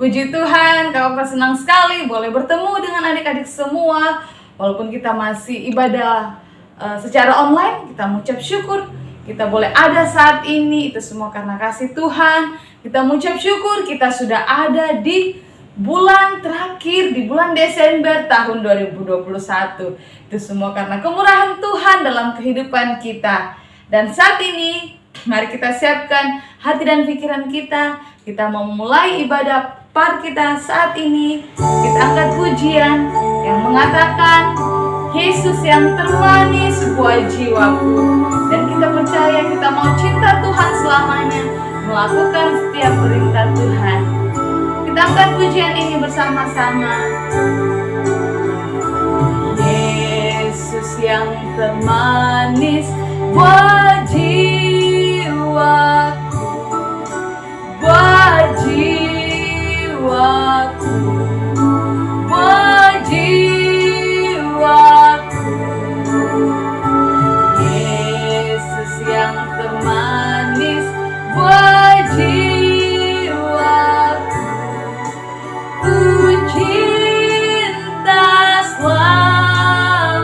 Puji Tuhan, Kakak senang sekali boleh bertemu dengan adik-adik semua. Walaupun kita masih ibadah secara online, kita mengucap syukur kita boleh ada saat ini. Itu semua karena kasih Tuhan. Kita mengucap syukur kita sudah ada di bulan terakhir, di bulan Desember tahun 2021. Itu semua karena kemurahan Tuhan dalam kehidupan kita. Dan saat ini mari kita siapkan hati dan pikiran kita. Kita mau mulai ibadah par kita saat ini. Kita angkat pujian yang mengatakan Yesus yang termanis buat jiwaku. Dan kita percaya kita mau cinta Tuhan selamanya, melakukan setiap perintah Tuhan. Kita angkat pujian ini bersama-sama. Yesus yang termanis buat jiwaku, buat jiwaku, buat jiwaku. Yesus yang termanis buat jiwaku, ku cinta selamanya.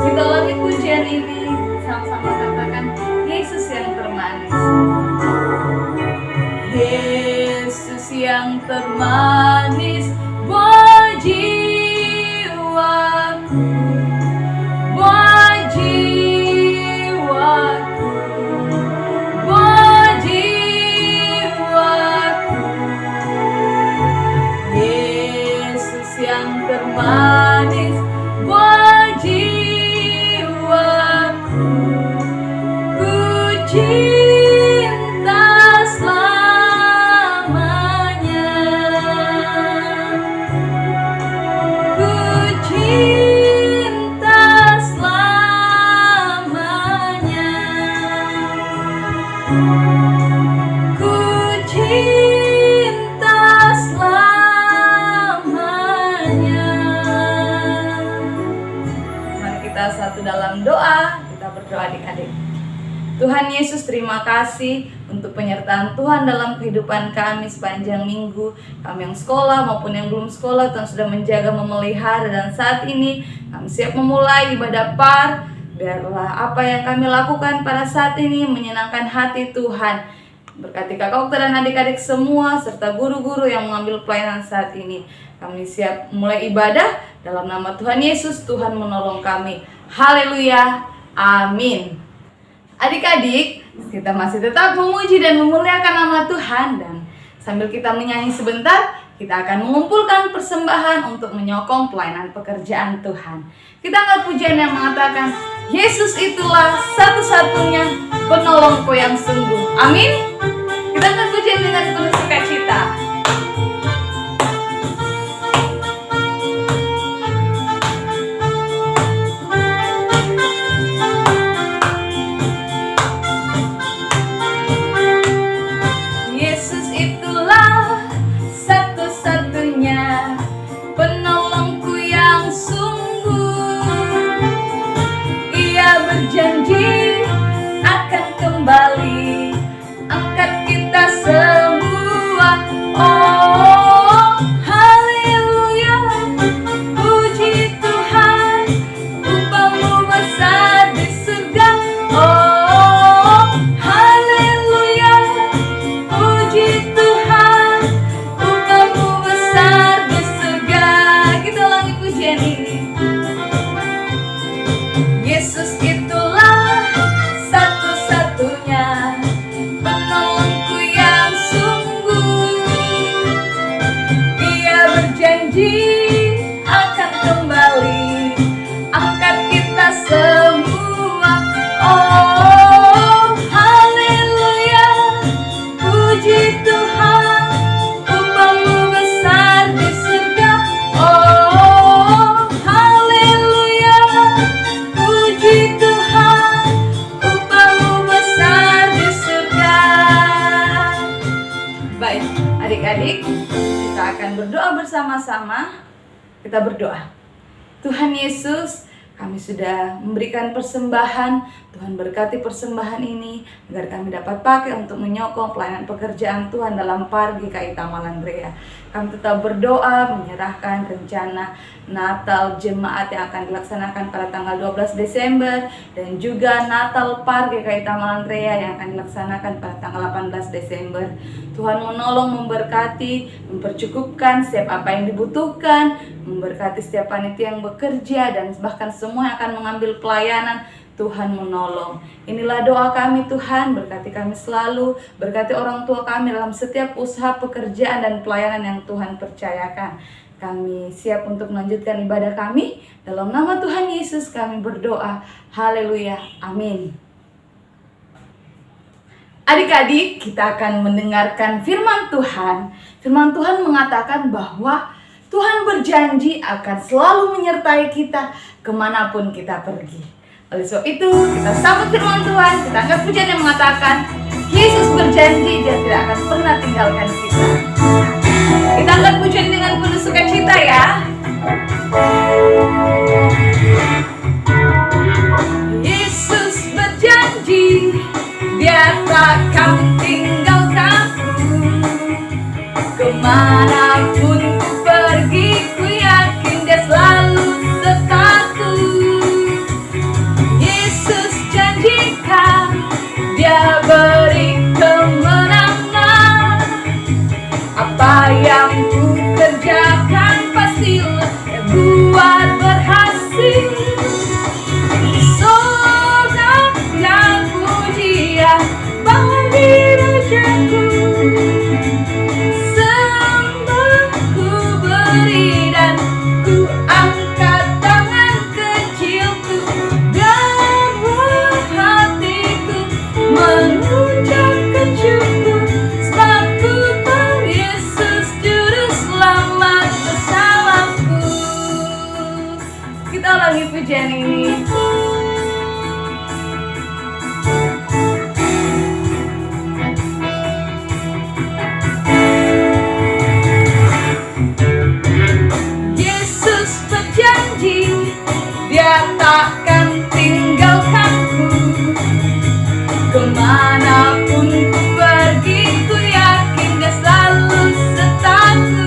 Kita ulangi pujian ini, sama-sama katakan Yesus yang termanis. Yesus yang termanis buat jiwaku, buat jiwaku, buat jiwaku. Yesus yang termanis buat jiwaku, ku cinta selamanya, ku cinta selamanya, ku cinta selamanya. Mari kita satu dalam doa, kita berdoa adik-adik. Tuhan Yesus, terima kasih untuk penyertaan Tuhan dalam kehidupan kami sepanjang minggu. Kami yang sekolah maupun yang belum sekolah, Tuhan sudah menjaga, memelihara. Dan saat ini kami siap memulai ibadah par. Biarlah apa yang kami lakukan pada saat ini menyenangkan hati Tuhan. Berkati Kakak Okta dan adik-adik semua, serta guru-guru yang mengambil pelayanan saat ini. Kami siap mulai ibadah. Dalam nama Tuhan Yesus, Tuhan menolong kami. Haleluya, amin. Adik-adik, kita masih tetap memuji dan memuliakan nama Tuhan. Dan sambil kita menyanyi sebentar, kita akan mengumpulkan persembahan untuk menyokong pelayanan pekerjaan Tuhan. Kita angkat pujian yang mengatakan Yesus itulah satu-satunya penolongku yang sungguh. Amin. Kita angkat pujian dengan penuh sukacita. Janji akan kembali angkat kita semua. Oh, haleluya, puji Tuhan, upahmu besar di surga. Oh, haleluya, puji Tuhan, upahmu besar di surga. Kita ulangi pujian ini. Yesus itulah satu-satunya penolongku yang sungguh. Ia berjanji akan kembali angkat kita semua. Oh, haleluya, puji Tuhan, upahmu besar di surga. Oh, haleluya, puji Tuhan, upahmu besar di surga. Baik, adik-adik, kita akan berdoa bersama-sama. Kita berdoa. Tuhan Yesus, Kami sudah memberikan persembahan. Tuhan berkati persembahan ini agar kami dapat pakai untuk menyokong pelayanan pekerjaan Tuhan dalam Pargi KITA Malandrea. Kami tetap berdoa menyerahkan rencana Natal jemaat yang akan dilaksanakan pada tanggal 12 Desember dan juga Natal Pargi KITA Malandrea yang akan dilaksanakan pada tanggal 18 Desember. Tuhan menolong, memberkati, mempercukupkan setiap apa yang dibutuhkan, memberkati setiap panitia yang bekerja dan bahkan semua yang akan mengambil pelayanan. Tuhan menolong. Inilah doa kami Tuhan, berkati kami selalu, berkati orang tua kami dalam setiap usaha pekerjaan dan pelayanan yang Tuhan percayakan. Kami siap untuk melanjutkan ibadah kami. Dalam nama Tuhan Yesus kami berdoa. Haleluya. Amin. Adik-adik, kita akan mendengarkan firman Tuhan. Firman Tuhan mengatakan bahwa Tuhan berjanji akan selalu menyertai kita kemanapun kita pergi. Oleh sebab itu, kita sambut firman Tuhan, kita angkat pujian yang mengatakan, Yesus berjanji Dia tidak akan pernah tinggalkan kita. Kita angkat pujian dengan penuh sukacita ya. Yesus berjanji, Dia takkan tinggalkanku. Kemanapun ku pergi, ku yakin Dia selalu sertaku. Yesus janjikan, Dia beri kemenangan. Apa yang ku kerjakan pastilah Dia buat berhasil. Sorak dan pujian bagi Rajaku. Sembah ku beri dan ku angkat tangan kecilku. Dan hatiku mengucapkan syukur, sebab ku tahu Yesus juru selamat bersamaku. Kita ulangi pujian ini. Yesus berjanji, Dia takkan tinggalkanku. Kemanapun ku pergi, ku yakin Dia selalu sertaku.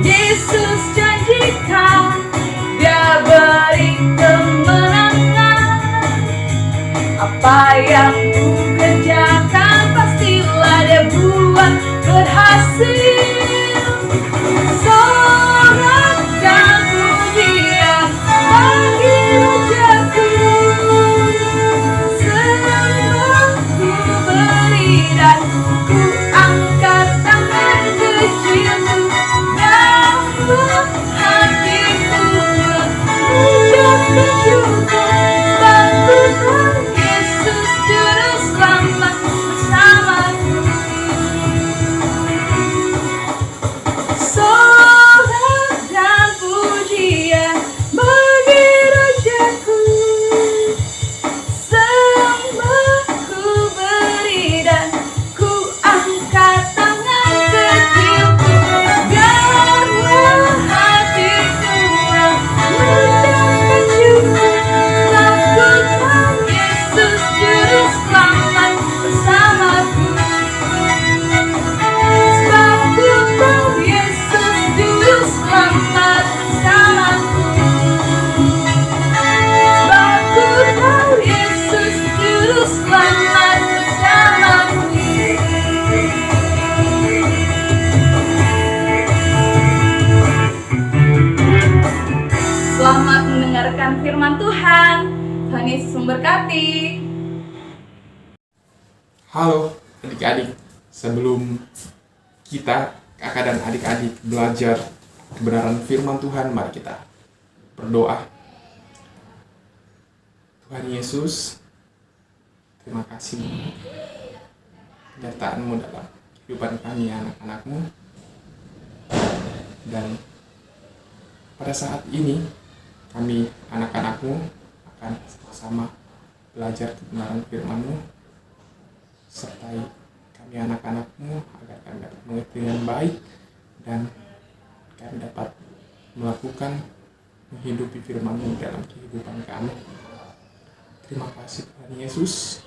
Yesus janjikan, Dia beri kemenangan. Apa yang ku kerjakan pastilah Dia buat berhasil. Sorak dan pujian bagi Rajaku. Sembah ku beri dan ku angkat tangan kecilku. Dalam hatiku mengucapkan syukur, sebab ku tahu Yesus juru selamat bersamaku. Sorak dan pujian bagi Rajaku. Sembah ku beri dan ku angkat tangan kecilku. Biarlah hatiku mengucapkan syukur, sebab ku tahu Yesus juru selamat bersamaku. Sebab ku tahu Yesus juru selamat bersamaku. Sebab ku tahu Yesus juru selamat bersamaku. Selamat mendengarkan firman Tuhan. Tuhan Yesus memberkati. Halo adik-adik, sebelum kita, kakak dan adik-adik belajar kebenaran firman Tuhan, mari kita berdoa. Tuhan Yesus, terima kasih penyertaan-Mu dalam kehidupan kami anak-anak-Mu. Dan pada saat ini kami anak-anak-Mu akan sama-sama belajar kebenaran firman-Mu. Sertai kami anak-anak-Mu agar kami dapat mengerti dengan baik dan kami dapat melakukan menghidupi firman-Mu dalam kehidupan kami. Terima kasih Tuhan Yesus.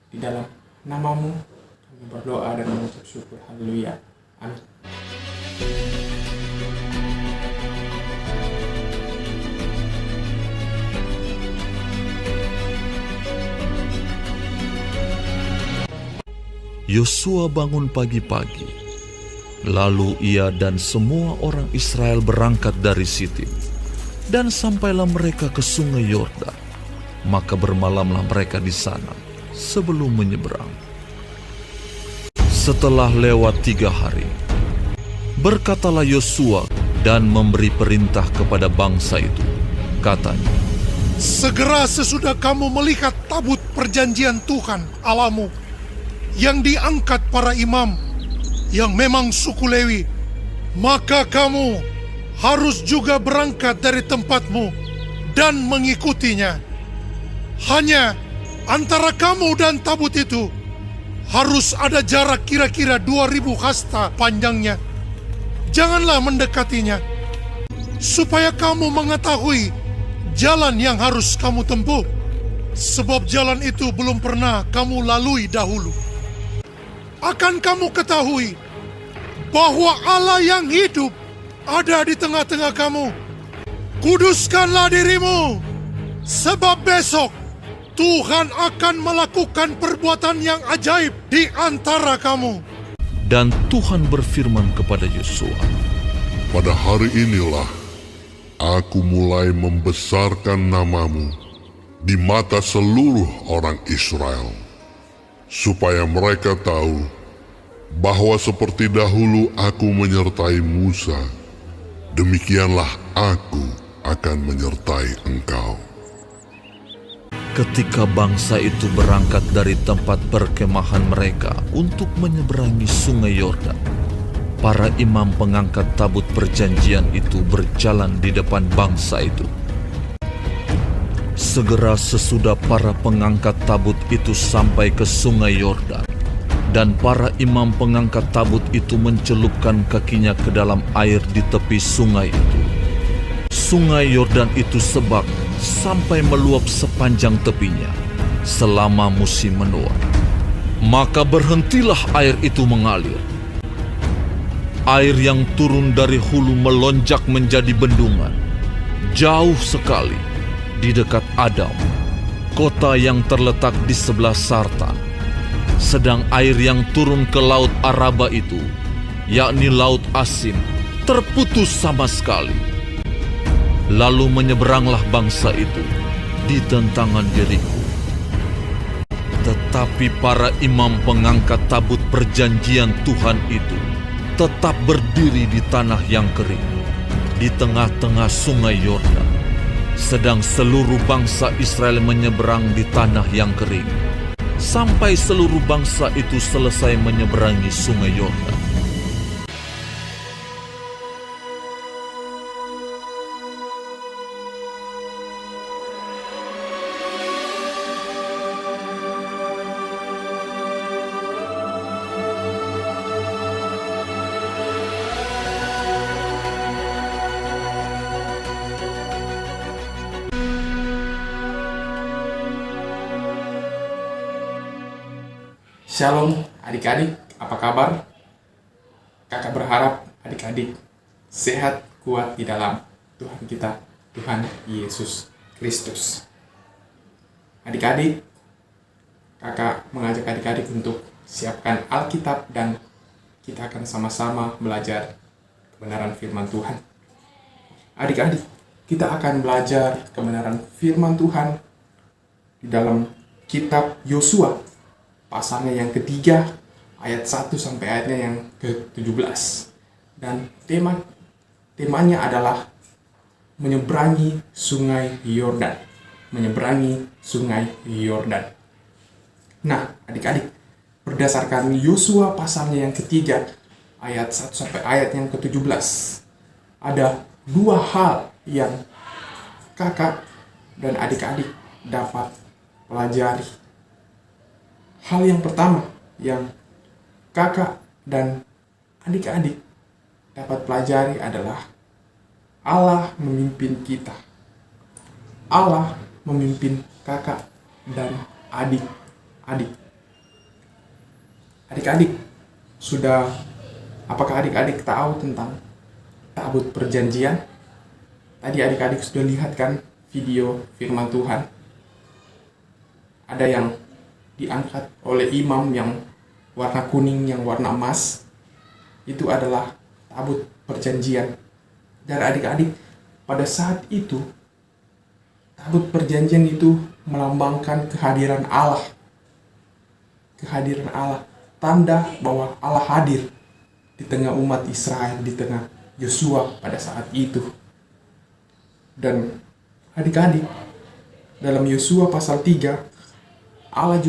Di dalam nama-Mu kami berdoa dan mengucap syukur. Haleluya. Amin. Yosua bangun pagi-pagi, lalu ia dan semua orang Israel berangkat dari Sitim, dan sampailah mereka ke sungai Yordan. Maka bermalamlah mereka di sana sebelum menyeberang. Setelah lewat 3 hari, berkatalah Yosua dan memberi perintah kepada bangsa itu. Katanya, segera sesudah kamu melihat tabut perjanjian Tuhan Allahmu, yang diangkat para imam, yang memang suku Lewi, maka kamu harus juga berangkat dari tempatmu dan mengikutinya. Hanya antara kamu dan tabut itu harus ada jarak kira-kira 2000 hasta panjangnya. Janganlah mendekatinya, supaya kamu mengetahui jalan yang harus kamu tempuh, sebab jalan itu belum pernah kamu lalui dahulu. Akan kamu ketahui bahwa Allah yang hidup ada di tengah-tengah kamu. Kuduskanlah dirimu, sebab besok Tuhan akan melakukan perbuatan yang ajaib di antara kamu. dan Tuhan berfirman kepada Yosua, pada hari inilah aku mulai membesarkan namamu di mata seluruh orang Israel, supaya mereka tahu bahwa seperti dahulu aku menyertai Musa, demikianlah aku akan menyertai engkau. Ketika bangsa itu berangkat dari tempat perkemahan mereka untuk menyeberangi sungai Yordan, para imam pengangkat tabut perjanjian itu berjalan di depan bangsa itu. Segera sesudah para pengangkat tabut itu sampai ke sungai Yordan, dan para imam pengangkat tabut itu mencelupkan kakinya ke dalam air di tepi sungai itu. Sungai Yordan itu sebak sampai meluap sepanjang tepinya selama musim menuai. Maka berhentilah air itu mengalir. Air yang turun dari hulu melonjak menjadi bendungan, jauh sekali di dekat Adam, kota yang terletak di sebelah Sartan. Sedang air yang turun ke laut Araba itu, yakni laut asin, terputus sama sekali. Lalu menyeberanglah bangsa itu di tentangan Yeriko. Tetapi para imam pengangkat tabut perjanjian Tuhan itu tetap berdiri di tanah yang kering, di tengah-tengah sungai Yordan, sedang seluruh bangsa Israel menyeberang di tanah yang kering, sampai seluruh bangsa itu selesai menyeberangi sungai Yordan. Shalom adik-adik, apa kabar? Kakak berharap adik-adik sehat, kuat di dalam Tuhan kita, Tuhan Yesus Kristus. Adik-adik, kakak mengajak adik-adik untuk siapkan Alkitab dan kita akan sama-sama belajar kebenaran firman Tuhan. Adik-adik, kita akan belajar kebenaran firman Tuhan di dalam kitab Yosua, pasalnya yang ketiga, ayat 1 sampai ayatnya yang ke-17. Dan temanya adalah menyeberangi sungai Yordan. Menyeberangi sungai Yordan. Nah, adik-adik, berdasarkan Yosua pasalnya yang ketiga, ayat 1 sampai ayat yang ke-17, ada dua hal yang kakak dan adik-adik dapat pelajari. Hal yang pertama yang kakak dan adik-adik dapat pelajari adalah Allah memimpin kita. Allah memimpin kakak dan adik-adik. Adik-adik, apakah adik-adik tahu tentang tabut perjanjian? Tadi adik-adik sudah lihat kan video firman Tuhan. Ada yang diangkat oleh imam yang warna kuning, yang warna emas. Itu adalah tabut perjanjian. Dan adik-adik, pada saat itu tabut perjanjian itu melambangkan kehadiran Allah. Kehadiran Allah, tanda bahwa Allah hadir di tengah umat Israel, di tengah Yosua pada saat itu. Dan adik-adik, dalam Yosua pasal 3, Allah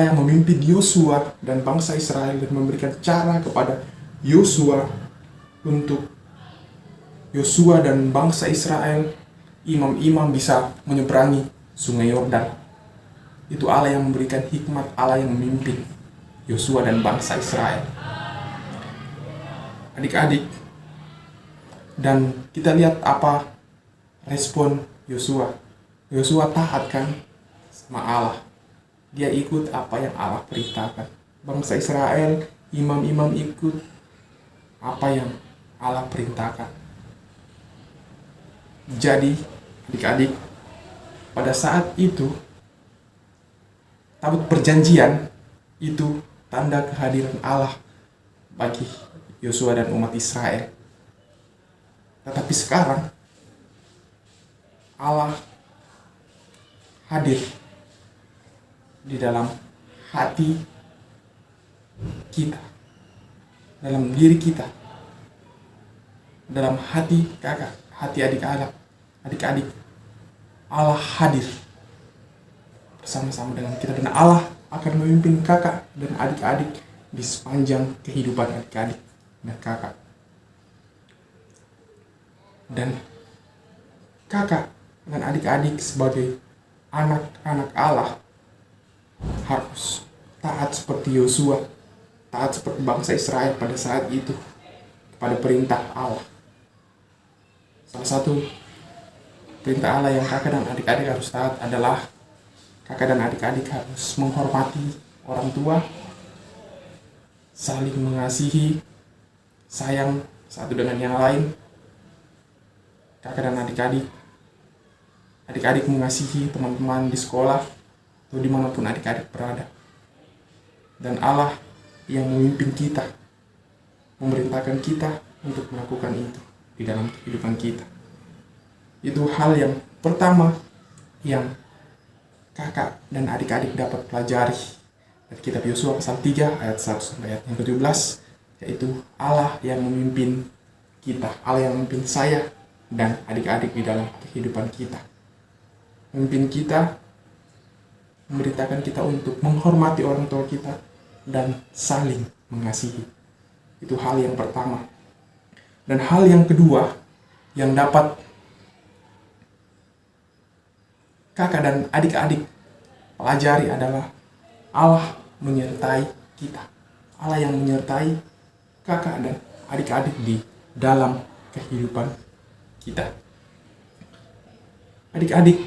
yang memimpin Yosua dan bangsa Israel dan memberikan cara kepada Yosua untuk Yosua dan bangsa Israel, imam-imam bisa menyeberangi sungai Yordan. Itu Allah yang memberikan hikmat, Allah yang memimpin Yosua dan bangsa Israel. Adik-adik, dan kita lihat apa respon Yosua. Yosua taat kan sama Allah. Dia ikut apa yang Allah perintahkan. Bangsa Israel, imam-imam ikut apa yang Allah perintahkan. Jadi, adik-adik, pada saat itu tabut perjanjian itu tanda kehadiran Allah bagi Yosua dan umat Israel. Tetapi sekarang Allah hadir di dalam hati kita, dalam diri kita, dalam hati kakak, hati adik-adik. Allah hadir bersama-sama dengan kita, dan Allah akan memimpin kakak dan adik-adik di sepanjang kehidupan adik-adik dan kakak. Dan kakak dan adik-adik sebagai anak-anak Allah harus taat seperti Yosua, taat seperti bangsa Israel pada saat itu kepada perintah Allah. Salah satu perintah Allah yang kakak dan adik-adik harus taat adalah kakak dan adik-adik harus menghormati orang tua, saling mengasihi, sayang satu dengan yang lain. Kakak dan adik-adik mengasihi teman-teman di sekolah atau dimanapun adik-adik berada. Dan Allah yang memimpin kita, memerintahkan kita untuk melakukan itu di dalam kehidupan kita. Itu hal yang pertama yang kakak dan adik-adik dapat pelajari dari kitab Yosua pasal 3 ayat 1 sampai ayat yang ke-17, yaitu Allah yang memimpin kita, Allah yang memimpin saya dan adik-adik di dalam kehidupan kita. Memimpin kita, memerintahkan kita untuk menghormati orang tua kita dan saling mengasihi. Itu hal yang pertama. Dan hal yang kedua yang dapat kakak dan adik-adik pelajari adalah Allah menyertai kita. Allah yang menyertai kakak dan adik-adik di dalam kehidupan kita. Adik-adik,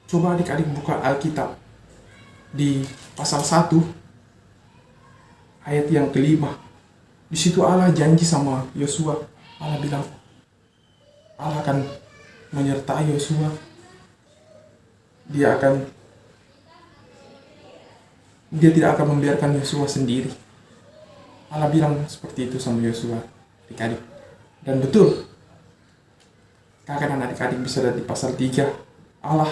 coba adik-adik buka Alkitab di pasal 1 ayat yang ke-5. Di situ Allah janji sama Yosua. Allah bilang Allah akan menyertai Yosua. Dia tidak akan membiarkan Yosua sendiri. Allah bilang seperti itu sama Yosua, adik-adik. Dan betul, kakak dan adik-adik bisa lihat di pasal 3, Allah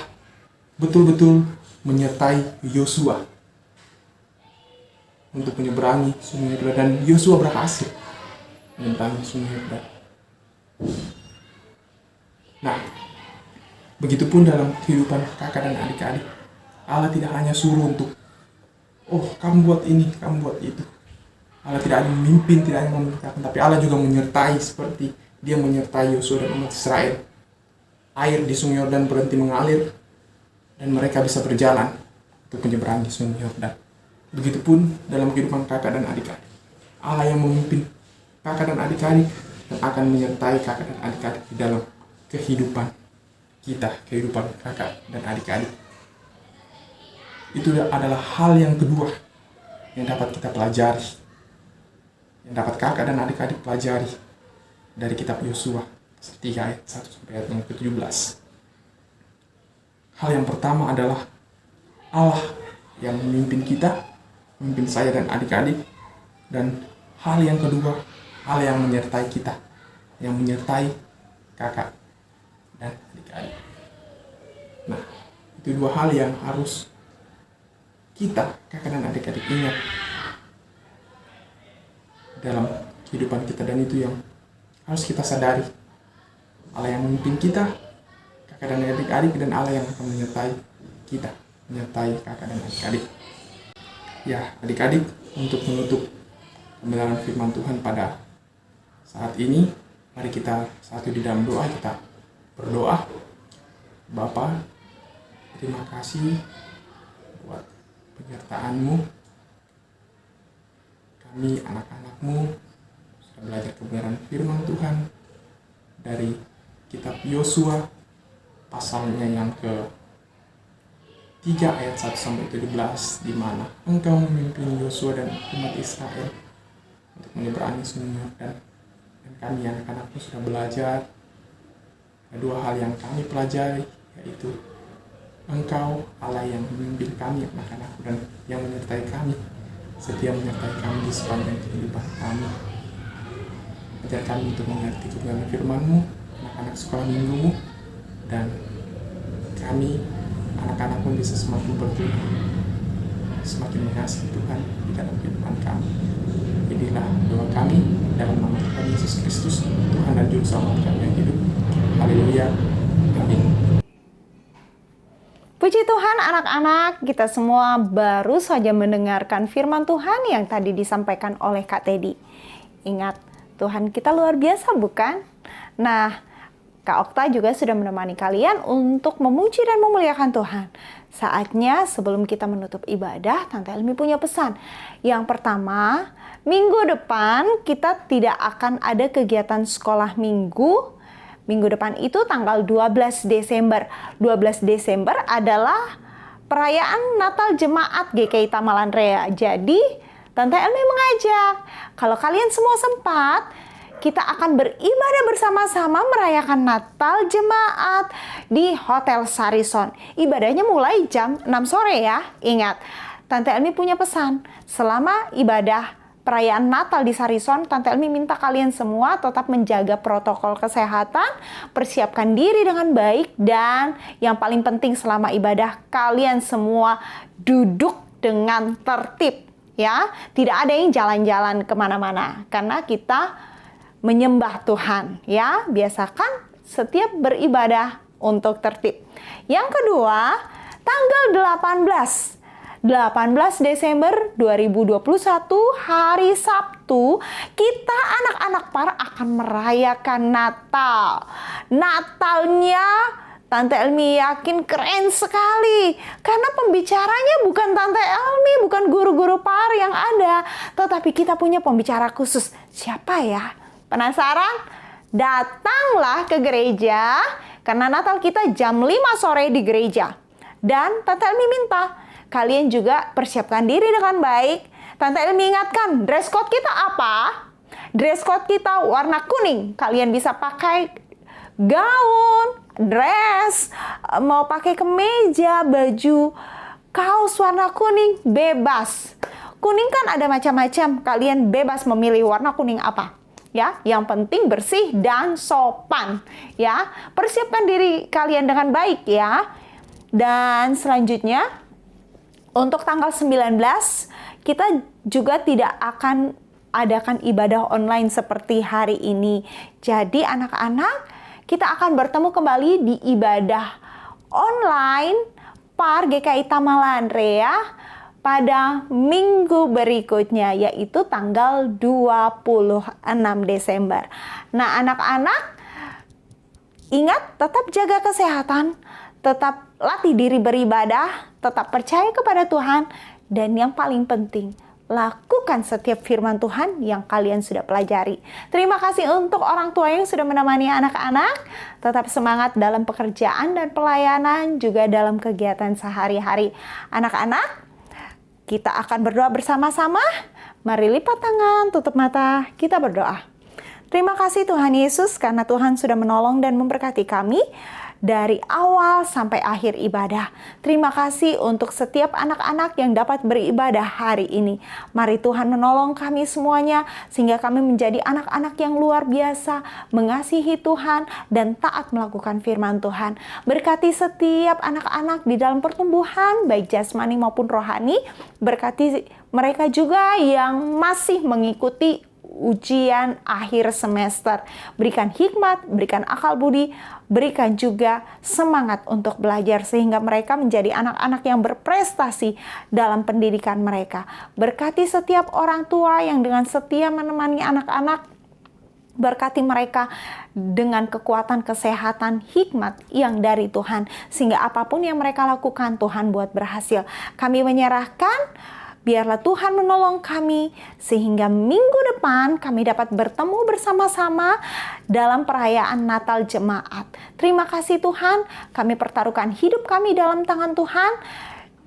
betul-betul menyertai Yosua untuk menyeberangi sungai Yordan, dan Yosua berhasil menyeberangi sungai Yordan. Nah, begitupun dalam kehidupan kakak dan adik-adik. Allah tidak hanya suruh untuk, oh kamu buat ini, kamu buat itu. Allah tidak hanya memimpin, tidak hanya memerintahkan, tapi Allah juga menyertai seperti Dia menyertai Yosua dan umat Israel. Air di sungai Yordan berhenti mengalir dan mereka bisa berjalan untuk menyeberangi sungai Yordan. Begitupun dalam kehidupan kakak dan adik-adik. Allah yang memimpin kakak dan adik-adik dan akan menyertai kakak dan adik-adik di dalam kehidupan kita, kehidupan kakak dan adik-adik. Itu adalah hal yang kedua yang dapat kita pelajari, yang dapat kakak dan adik-adik pelajari dari kitab Yosua 3 ayat 1 sampai ayat yang ke-17. Hal yang pertama adalah Allah yang memimpin kita, memimpin saya dan adik-adik. Dan hal yang kedua, Allah yang menyertai kita, yang menyertai kakak dan adik-adik. Nah, itu dua hal yang harus kita, kakak dan adik-adik, ingat dalam kehidupan kita, dan itu yang harus kita sadari. Allah yang memimpin kita, kakak dan adik-adik, dan Allah yang akan menyertai kita, menyertai kakak dan adik-adik. Ya, adik-adik, untuk menutup pembenaran firman Tuhan pada saat ini, mari kita satu di dalam doa. Kita berdoa. Bapa, terima kasih buat penyertaan-Mu. Kami anak-anak-Mu sudah belajar kebenaran firman Tuhan dari kitab Yosua pasalnya yang ke-3 ayat 1 sampai 17, di mana Engkau memimpin Yosua dan umat Israel untuk menyeberangi Sungai Yordan. Dan kami anak-anak-Mu sudah belajar. Ada dua hal yang kami pelajari, yaitu Engkau Allah yang memimpin kami anak-anak-Mu dan yang menyertai kami, setia menyertai kami di sepanjang kehidupan kami. Ajar kami untuk mengerti kebenaran firman-Mu, anak-anak sekolah minggu-Mu, dan kami anak-anak-Mu bisa semakin bertumbuh, semakin mengasihi Tuhan di dalam kehidupan kami. Inilah doa kami dalam nama Tuhan Yesus Kristus, Tuhan dan Juru Selamat kami yang hidup. Haleluya. Amin. Puji Tuhan, anak-anak, kita semua baru saja mendengarkan firman Tuhan yang tadi disampaikan oleh Kak Teddy. Ingat, Tuhan kita luar biasa, bukan? Nah, Kak Okta juga sudah menemani kalian untuk memuji dan memuliakan Tuhan. Saatnya sebelum kita menutup ibadah, Tante Elmi punya pesan. Yang pertama, minggu depan kita tidak akan ada kegiatan sekolah minggu. Minggu depan itu tanggal 12 Desember. 12 Desember adalah perayaan Natal Jemaat GKI Tamalan Rea. Jadi, Tante Elmi mengajak, kalau kalian semua sempat, kita akan beribadah bersama-sama merayakan Natal Jemaat di Hotel Sarison. Ibadahnya mulai jam 6 sore ya. Ingat, Tante Elmi punya pesan. Selama ibadah perayaan Natal di Sarison, Tante Elmi minta kalian semua tetap menjaga protokol kesehatan, persiapkan diri dengan baik, dan yang paling penting selama ibadah, kalian semua duduk dengan tertib. Ya, tidak ada yang jalan-jalan kemana-mana, karena kita menyembah Tuhan, ya. Biasakan setiap beribadah untuk tertib. Yang kedua, tanggal 18 Desember 2021, hari Sabtu, kita anak-anak Par akan merayakan Natal. Natalnya Tante Elmi yakin keren sekali, karena pembicaranya bukan Tante Elmi, bukan guru-guru Par yang ada, tetapi kita punya pembicara khusus. Siapa ya? Penasaran? Datanglah ke gereja, karena Natal kita jam 5 sore di gereja. Dan Tante Elmi minta, kalian juga persiapkan diri dengan baik. Tante Elmi ingatkan, dress code kita apa? Dress code kita warna kuning. Kalian bisa pakai gaun, dress, mau pakai kemeja, baju, kaos warna kuning, bebas. Kuning kan ada macam-macam, kalian bebas memilih warna kuning apa. Ya, yang penting bersih dan sopan. Ya, persiapkan diri kalian dengan baik ya. Dan selanjutnya, untuk tanggal 19, kita juga tidak akan adakan ibadah online seperti hari ini. Jadi anak-anak, kita akan bertemu kembali di ibadah online Par GKI Tamalan Rea pada minggu berikutnya, yaitu tanggal 26 Desember. Nah, anak-anak, ingat tetap jaga kesehatan, tetap latih diri beribadah, tetap percaya kepada Tuhan, dan yang paling penting, lakukan setiap firman Tuhan yang kalian sudah pelajari. Terima kasih untuk orang tua yang sudah menemani anak-anak. Tetap semangat dalam pekerjaan dan pelayanan, juga dalam kegiatan sehari-hari. Anak-anak, kita akan berdoa bersama-sama. Mari lipat tangan, tutup mata, kita berdoa. Terima kasih Tuhan Yesus karena Tuhan sudah menolong dan memberkati kami dari awal sampai akhir ibadah. Terima kasih untuk setiap anak-anak yang dapat beribadah hari ini. Mari Tuhan menolong kami semuanya sehingga kami menjadi anak-anak yang luar biasa, mengasihi Tuhan dan taat melakukan firman Tuhan. Berkati setiap anak-anak di dalam pertumbuhan baik jasmani maupun rohani. Berkati mereka juga yang masih mengikuti ujian akhir semester. Berikan hikmat, berikan akal budi, berikan juga semangat untuk belajar sehingga mereka menjadi anak-anak yang berprestasi dalam pendidikan mereka. Berkati setiap orang tua yang dengan setia menemani anak-anak. Berkati mereka dengan kekuatan kesehatan, hikmat yang dari Tuhan. Sehingga apapun yang mereka lakukan, Tuhan buat berhasil. Kami menyerahkan, biarlah Tuhan menolong kami sehingga minggu depan kami dapat bertemu bersama-sama dalam perayaan Natal Jemaat. Terima kasih Tuhan, kami pertaruhkan hidup kami dalam tangan Tuhan.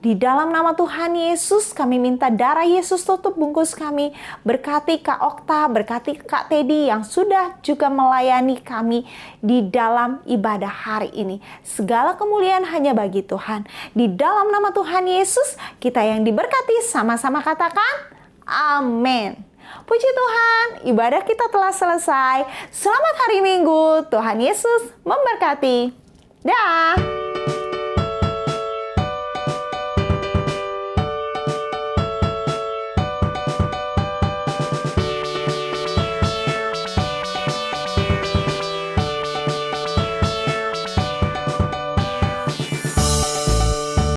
Di dalam nama Tuhan Yesus kami minta darah Yesus tutup bungkus kami. Berkati Kak Okta, berkati Kak Teddy yang sudah juga melayani kami di dalam ibadah hari ini. Segala kemuliaan hanya bagi Tuhan. Di dalam nama Tuhan Yesus kita yang diberkati sama-sama katakan amin. Puji Tuhan, ibadah kita telah selesai. Selamat hari Minggu, Tuhan Yesus memberkati. Dah.